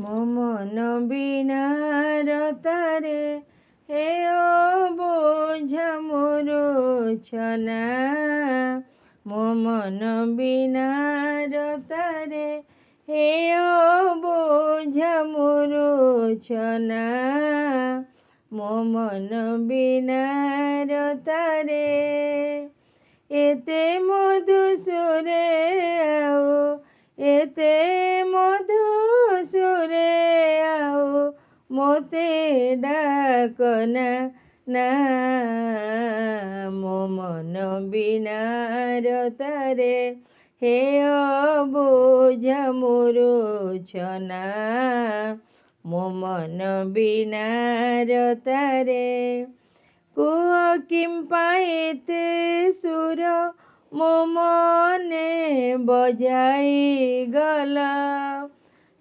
ମୋ ମନ ବିନାର ତାରେ ହେଅ ବୋଝ ମୋର ଛନା। ମୋ ମନ ବିନାର ତାରେ ହେଅ ବୋଝ ମୋର ଛନା। ମୋ ମନ ବିନାର ତାରେ ଏତେ ମଧୁ ସୁରେ ଆଉ ଏତେ ମଧୁ ସୁରେ ଆଉ ମୋତେ ଡାକନା ନା। ମୋ ମନ ବିନାର ତାରେ ହେଅ ବୋଝ ମୋର ଛନା। ମୋ ମନ ବିନାର ତାରେ କୁହ କିମ୍ପା ଏତେ ସୁର ମୋ ମନେ ବଜାଇ ଗଲ।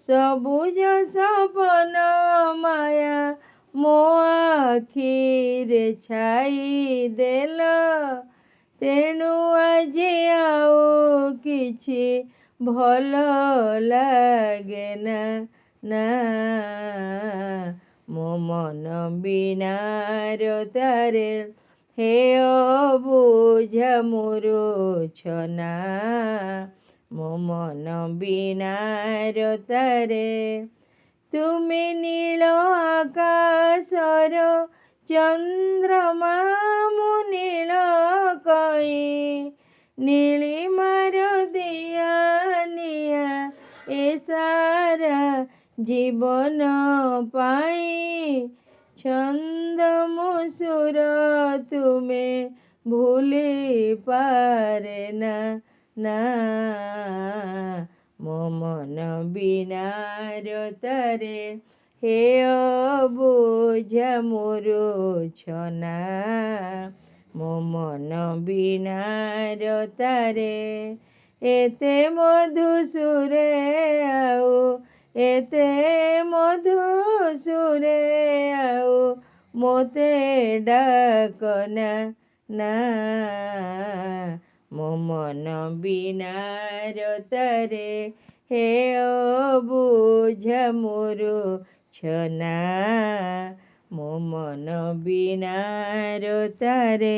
ସବୁଜ ସପନ ମାୟା ମୋ ଆଖିରେ ଛାଇ ଦେଲ। ତେଣୁ ଆଜି ଆଉ କିଛି ଭଲ ଲାଗେନା ନା। ମୋ ମନ ବିନାର ତାରେ ହେଅ ବୋଝ ମୋର ଛନା। ମୋ ମନ ବିନାର ତାରେ ତୁମେ ନୀଳ ଆକାଶର ଚନ୍ଦ୍ରମା ମୁଁ ନୀଳ କଇଁ ନୀଳିମାର ଦିଆ ନିଆ ଏ ସାରା ଜୀବନ ପାଇଁ। ଛନ୍ଦ ମୁଁ ସୁର ତୁମେ ଭୁଲି ପାରେନା ନା। ମୋ ମନ ବିନାର ତାରେ ହେଅ ବୋଝ ମୋର ଛନା। ମୋ ମନ ବିନାର ତାରେ ଏତେ ମଧୁ ସୁରେ ଆଉ ଏତେ ମଧୁ ସୁରେ ଆଉ ମୋତେ ଡାକନା ନା। ମୋ ମନ ବିନାର ତାରେ ହେଅ ବୋଝ ମୋର ଛନା। ମୋ ମନ ବିନାର ତାରେ।